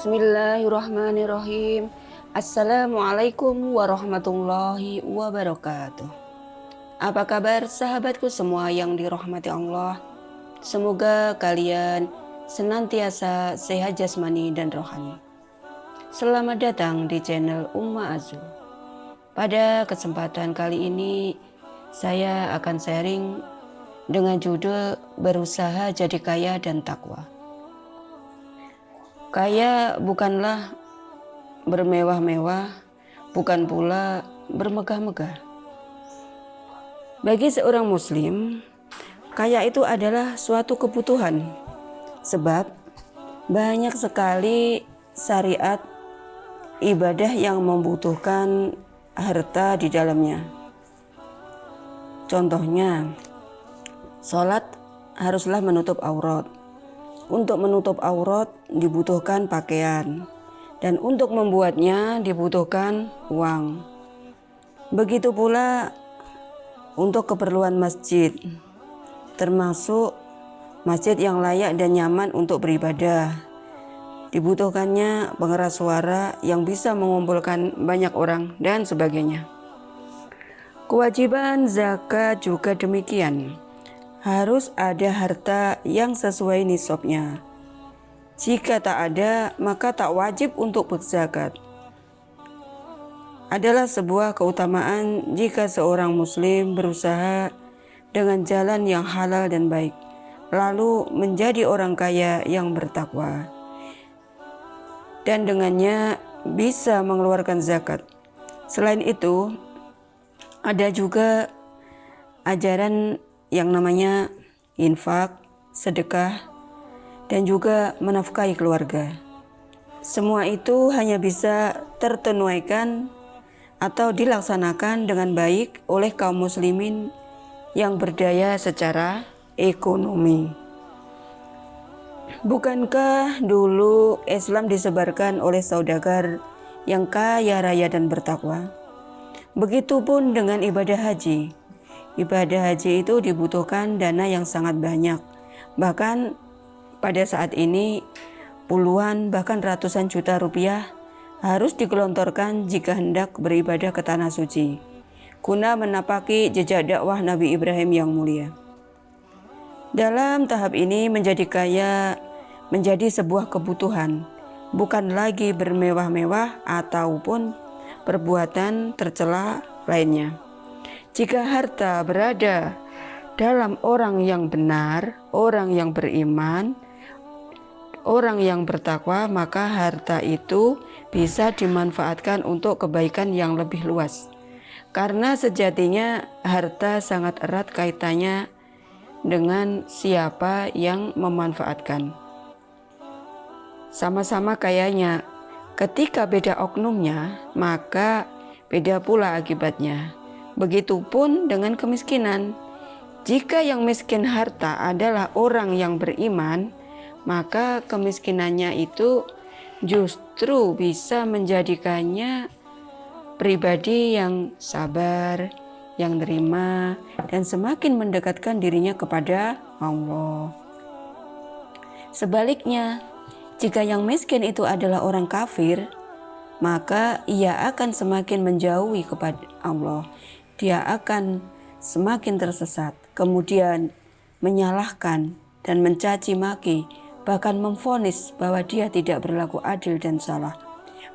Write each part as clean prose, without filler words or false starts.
Bismillahirrahmanirrahim. Assalamualaikum warahmatullahi wabarakatuh. Apa kabar sahabatku semua yang dirahmati Allah? Semoga kalian senantiasa sehat jasmani dan rohani. Selamat datang di channel Umma Azul. Pada kesempatan kali ini saya akan sharing dengan judul Berusaha Jadi Kaya dan Takwa. Kaya bukanlah bermewah-mewah, bukan pula bermegah-megah. Bagi seorang muslim, kaya itu adalah suatu kebutuhan, sebab banyak sekali syariat ibadah yang membutuhkan harta di dalamnya. Contohnya, sholat haruslah menutup aurat. Untuk menutup aurat dibutuhkan pakaian, dan untuk membuatnya dibutuhkan uang. Begitu pula untuk keperluan masjid, termasuk masjid yang layak dan nyaman untuk beribadah. Dibutuhkannya pengeras suara yang bisa mengumpulkan banyak orang dan sebagainya. Kewajiban zakat juga demikian. Harus ada harta yang sesuai nisabnya. Jika tak ada, maka tak wajib untuk berzakat. Adalah sebuah keutamaan jika seorang muslim berusaha dengan jalan yang halal dan baik, lalu menjadi orang kaya yang bertakwa, dan dengannya bisa mengeluarkan zakat. Selain itu, ada juga ajaran yang namanya infak, sedekah, dan juga menafkahi keluarga. Semua itu hanya bisa tertunaikan atau dilaksanakan dengan baik oleh kaum muslimin yang berdaya secara ekonomi. Bukankah dulu Islam disebarkan oleh saudagar yang kaya raya dan bertakwa? Begitupun dengan ibadah haji. Ibadah haji itu dibutuhkan dana yang sangat banyak. Bahkan pada saat ini puluhan bahkan ratusan juta rupiah harus digelontorkan jika hendak beribadah ke tanah suci, guna menapaki jejak dakwah Nabi Ibrahim yang mulia. Dalam tahap ini menjadi kaya menjadi sebuah kebutuhan, bukan lagi bermewah-mewah ataupun perbuatan tercela lainnya. Jika harta berada dalam orang yang benar, orang yang beriman, orang yang bertakwa, maka harta itu bisa dimanfaatkan untuk kebaikan yang lebih luas. Karena sejatinya harta sangat erat kaitannya dengan siapa yang memanfaatkan. Sama-sama kayanya, ketika beda oknumnya, maka beda pula akibatnya. Begitupun dengan kemiskinan. Jika yang miskin harta adalah orang yang beriman, maka kemiskinannya itu justru bisa menjadikannya pribadi yang sabar, yang nerima, dan semakin mendekatkan dirinya kepada Allah. Sebaliknya, jika yang miskin itu adalah orang kafir, maka ia akan semakin menjauhi kepada Allah. Dia akan semakin tersesat, kemudian menyalahkan dan mencaci maki, bahkan memvonis bahwa dia tidak berlaku adil dan salah.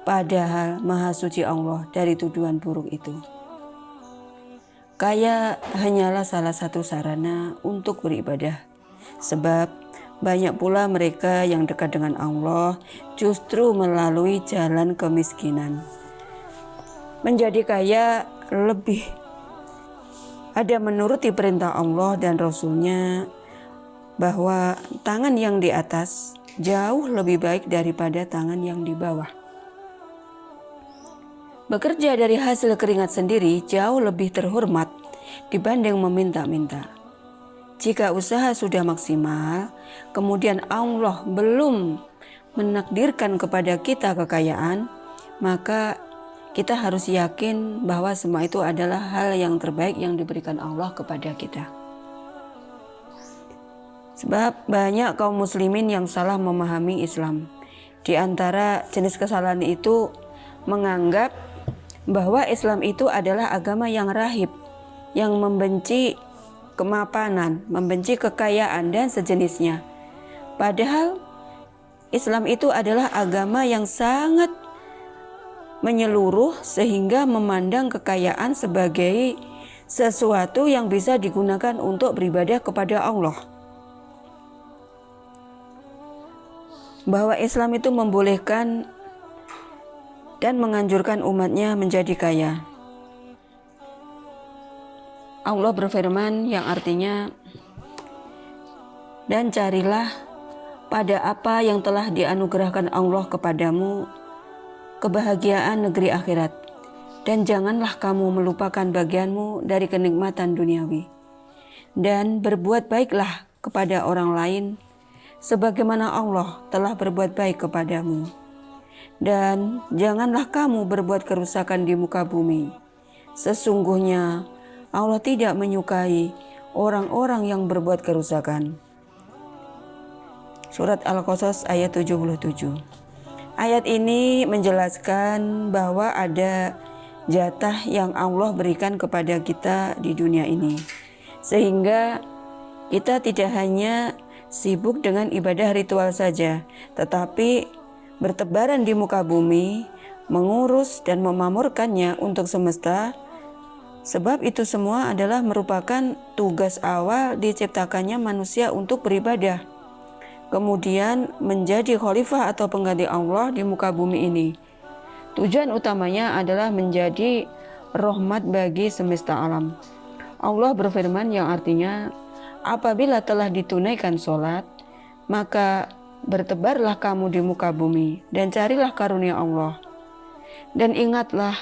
Padahal Maha Suci Allah dari tuduhan buruk itu. Kaya hanyalah salah satu sarana untuk beribadah, sebab banyak pula mereka yang dekat dengan Allah justru melalui jalan kemiskinan. Menjadi kaya lebih ada menuruti perintah Allah dan Rasul-Nya, bahwa tangan yang di atas jauh lebih baik daripada tangan yang di bawah. Bekerja dari hasil keringat sendiri jauh lebih terhormat dibanding meminta-minta. Jika usaha sudah maksimal, kemudian Allah belum menakdirkan kepada kita kekayaan, maka kita harus yakin bahwa semua itu adalah hal yang terbaik yang diberikan Allah kepada kita. Sebab banyak kaum muslimin yang salah memahami Islam. Di antara jenis kesalahan itu menganggap bahwa Islam itu adalah agama yang rahib, yang membenci kemapanan, membenci kekayaan dan sejenisnya. Padahal Islam itu adalah agama yang sangat menyeluruh sehingga memandang kekayaan sebagai sesuatu yang bisa digunakan untuk beribadah kepada Allah. Bahwa Islam itu membolehkan dan menganjurkan umatnya menjadi kaya. Allah berfirman yang artinya, dan carilah pada apa yang telah dianugerahkan Allah kepadamu kebahagiaan negeri akhirat, dan janganlah kamu melupakan bagianmu dari kenikmatan duniawi, dan berbuat baiklah kepada orang lain sebagaimana Allah telah berbuat baik kepadamu, dan janganlah kamu berbuat kerusakan di muka bumi. Sesungguhnya Allah tidak menyukai orang-orang yang berbuat kerusakan. Surat Al-Qasas ayat 77. Ayat ini menjelaskan bahwa ada jatah yang Allah berikan kepada kita di dunia ini, sehingga kita tidak hanya sibuk dengan ibadah ritual saja, tetapi bertebaran di muka bumi, mengurus dan memamurkannya untuk semesta. Sebab itu semua adalah merupakan tugas awal diciptakannya manusia untuk beribadah, kemudian menjadi khalifah atau pengganti Allah di muka bumi ini. Tujuan utamanya adalah menjadi rahmat bagi semesta alam. Allah berfirman yang artinya, apabila telah ditunaikan sholat, maka bertebarlah kamu di muka bumi dan carilah karunia Allah. Dan ingatlah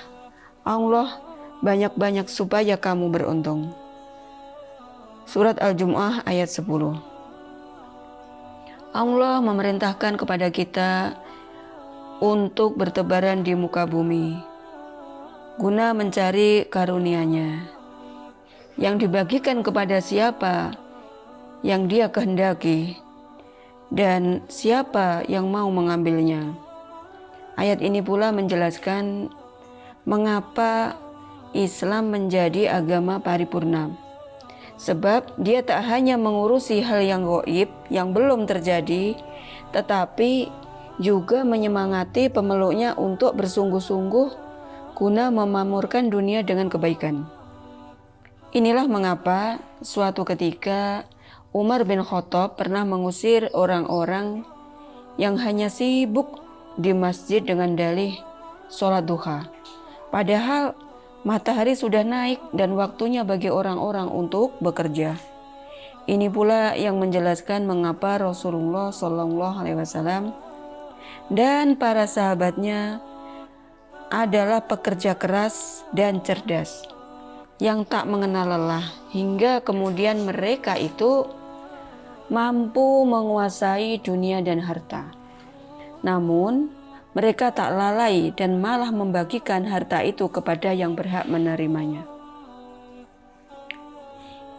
Allah banyak-banyak supaya kamu beruntung. Surat Al-Jumu'ah ayat 10. Allah memerintahkan kepada kita untuk bertebaran di muka bumi guna mencari karunia-Nya yang dibagikan kepada siapa yang Dia kehendaki dan siapa yang mau mengambilnya. Ayat ini pula menjelaskan mengapa Islam menjadi agama paripurna. Sebab dia tak hanya mengurusi hal yang gaib yang belum terjadi, tetapi juga menyemangati pemeluknya untuk bersungguh-sungguh guna memamurkan dunia dengan kebaikan. Inilah mengapa suatu ketika Umar bin Khattab pernah mengusir orang-orang yang hanya sibuk di masjid dengan dalih sholat duha. Padahal matahari sudah naik dan waktunya bagi orang-orang untuk bekerja. Ini pula yang menjelaskan mengapa Rasulullah SAW dan para sahabatnya adalah pekerja keras dan cerdas yang tak mengenal lelah, hingga kemudian mereka itu mampu menguasai dunia dan harta. Namun mereka tak lalai dan malah membagikan harta itu kepada yang berhak menerimanya.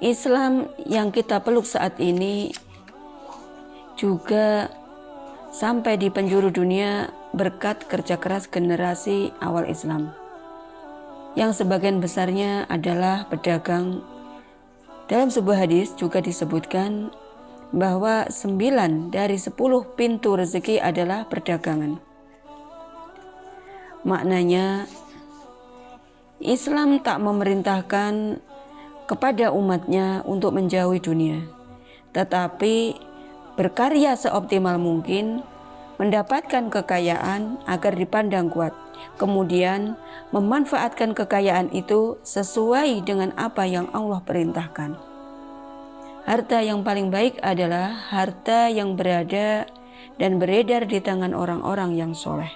Islam yang kita peluk saat ini juga sampai di penjuru dunia berkat kerja keras generasi awal Islam, yang sebagian besarnya adalah pedagang. Dalam sebuah hadis juga disebutkan bahwa 9 dari 10 pintu rezeki adalah perdagangan. Maknanya, Islam tak memerintahkan kepada umatnya untuk menjauhi dunia, tetapi berkarya seoptimal mungkin, mendapatkan kekayaan agar dipandang kuat, kemudian memanfaatkan kekayaan itu sesuai dengan apa yang Allah perintahkan. Harta yang paling baik adalah harta yang berada dan beredar di tangan orang-orang yang soleh.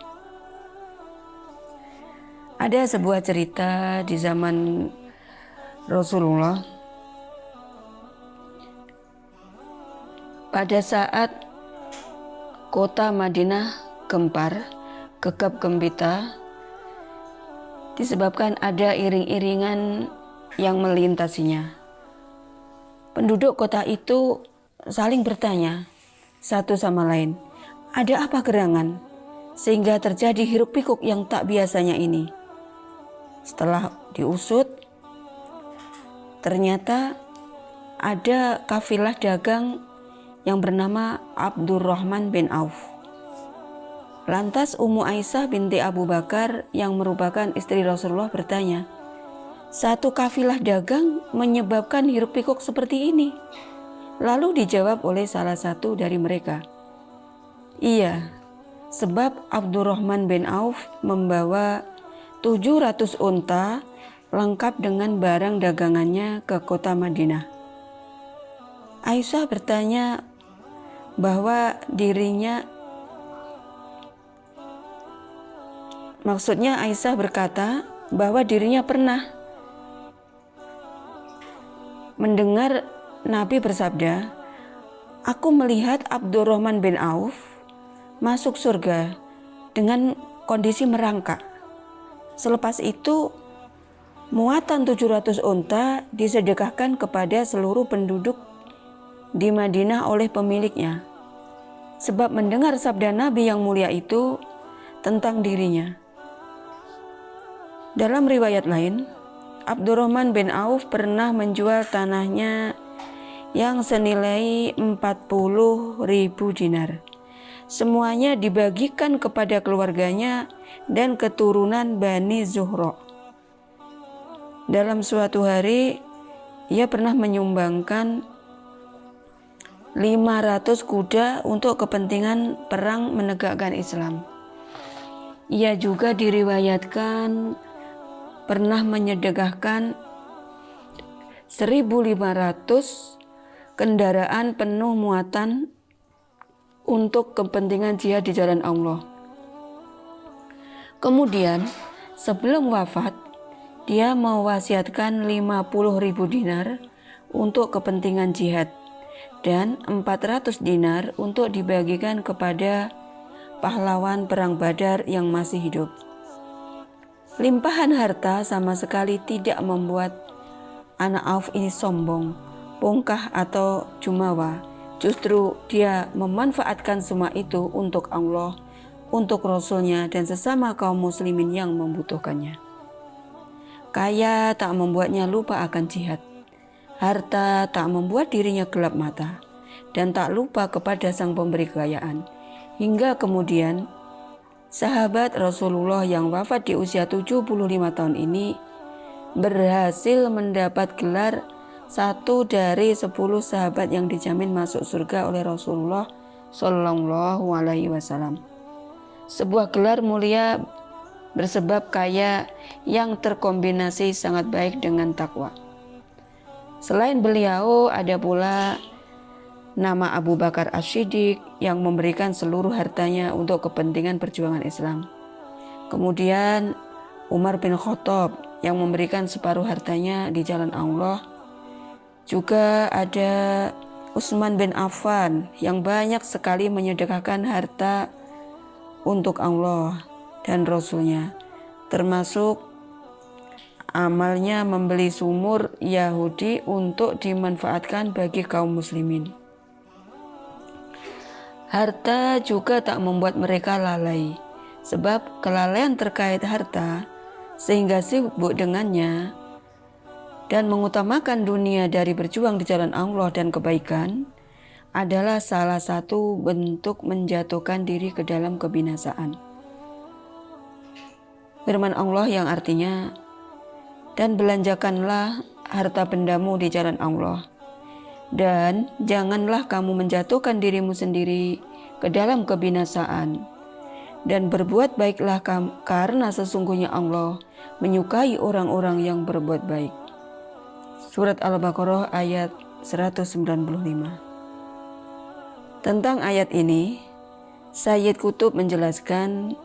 Ada sebuah cerita di zaman Rasulullah. Pada saat kota Madinah gempar, gegap gempita, disebabkan ada iring-iringan yang melintasinya. Penduduk kota itu saling bertanya satu sama lain, ada apa gerangan? sehingga terjadi hiruk-pikuk yang tak biasanya ini. Setelah diusut, ternyata ada kafilah dagang yang bernama Abdurrahman bin Auf. Lantas Ummu Aisyah binti Abu Bakar yang merupakan istri Rasulullah bertanya, "Satu kafilah dagang menyebabkan hiruk-pikuk seperti ini?" Lalu dijawab oleh salah satu dari mereka, "Iya, sebab Abdurrahman bin Auf membawa 700 unta lengkap dengan barang dagangannya ke kota Madinah." Aisyah bertanya bahwa Aisyah berkata bahwa dirinya pernah mendengar Nabi bersabda, "Aku melihat Abdurrahman bin Auf masuk surga dengan kondisi merangkak. Selepas itu, muatan 700 unta disedekahkan kepada seluruh penduduk di Madinah oleh pemiliknya, sebab mendengar sabda Nabi yang mulia itu tentang dirinya." Dalam riwayat lain, Abdurrahman bin Auf pernah menjual tanahnya yang senilai 40.000 dinar. Semuanya dibagikan kepada keluarganya dan keturunan Bani Zuhra. Dalam suatu hari, ia pernah menyumbangkan 500 kuda untuk kepentingan perang menegakkan Islam. Ia juga diriwayatkan pernah menyedekahkan 1.500 kendaraan penuh muatan untuk kepentingan jihad di jalan Allah. Kemudian, sebelum wafat, dia mewasiatkan 50.000 dinar untuk kepentingan jihad dan 400 dinar untuk dibagikan kepada pahlawan perang Badar yang masih hidup. Limpahan harta sama sekali tidak membuat anak Auf ini sombong, bongkah atau jumawa. Justru dia memanfaatkan semua itu untuk Allah, untuk Rasulnya dan sesama kaum muslimin yang membutuhkannya. Kaya tak membuatnya lupa akan jihad. Harta tak membuat dirinya gelap mata dan tak lupa kepada sang pemberi kekayaan. Hingga kemudian sahabat Rasulullah yang wafat di usia 75 tahun ini berhasil mendapat gelar satu dari 10 sahabat yang dijamin masuk surga oleh Rasulullah Shallallahu Alaihi Wasallam. Sebuah gelar mulia bersebab kaya yang terkombinasi sangat baik dengan takwa. Selain beliau, ada pula nama Abu Bakar As-Siddiq yang memberikan seluruh hartanya untuk kepentingan perjuangan Islam. Kemudian Umar bin Khattab yang memberikan separuh hartanya di jalan Allah. Juga ada Utsman bin Affan yang banyak sekali menyedekahkan harta untuk Allah dan Rasulnya, termasuk amalnya membeli sumur Yahudi untuk dimanfaatkan bagi kaum muslimin. Harta juga tak membuat mereka lalai, sebab kelalaian terkait harta sehingga sibuk dengannya dan mengutamakan dunia dari berjuang di jalan Allah dan kebaikan adalah salah satu bentuk menjatuhkan diri ke dalam kebinasaan. Firman Allah yang artinya, "Dan belanjakanlah harta bendamu di jalan Allah, dan janganlah kamu menjatuhkan dirimu sendiri ke dalam kebinasaan, dan berbuat baiklah karena sesungguhnya Allah menyukai orang-orang yang berbuat baik." Surat Al-Baqarah ayat 195. Tentang ayat ini, Sayyid Qutb menjelaskan,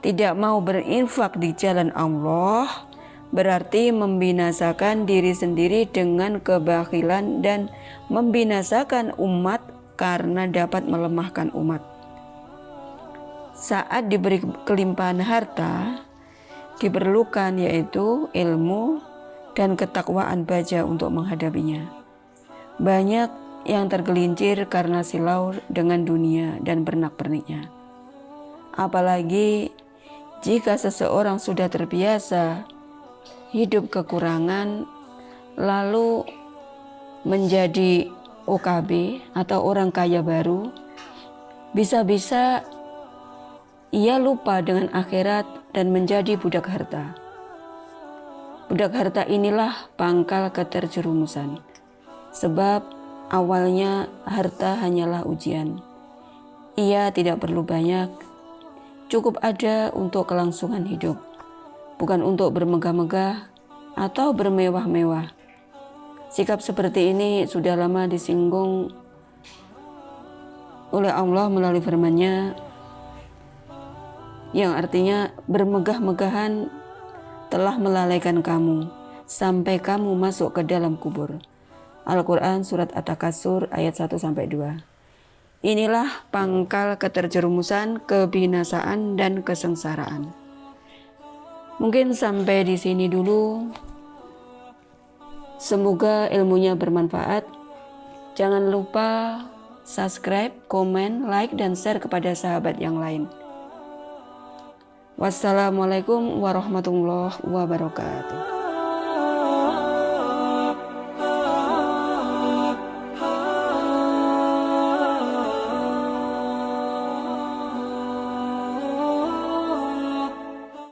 tidak mau berinfak di jalan Allah berarti membinasakan diri sendiri dengan kebakhilan dan membinasakan umat karena dapat melemahkan umat. Saat diberi kelimpahan harta, diperlukan yaitu ilmu dan ketakwaan baja untuk menghadapinya. Banyak yang tergelincir karena silau dengan dunia dan pernak-perniknya. Apalagi jika seseorang sudah terbiasa hidup kekurangan, lalu menjadi OKB atau orang kaya baru, bisa-bisa ia lupa dengan akhirat dan menjadi budak harta. Budak harta inilah pangkal keterjerumusan, sebab awalnya harta hanyalah ujian. Ia tidak perlu banyak, cukup ada untuk kelangsungan hidup, bukan untuk bermegah-megah atau bermewah-mewah. Sikap seperti ini sudah lama disinggung oleh Allah melalui firman-Nya yang artinya bermegah-megahan telah melalaikan kamu sampai kamu masuk ke dalam kubur. Al-Quran Surat At-Takasur ayat 1-2. Inilah pangkal keterjerumusan, kebinasaan, dan kesengsaraan. Mungkin sampai di sini dulu. Semoga ilmunya bermanfaat. Jangan lupa subscribe, komen, like, dan share kepada sahabat yang lain. Wassalamualaikum warahmatullahi wabarakatuh.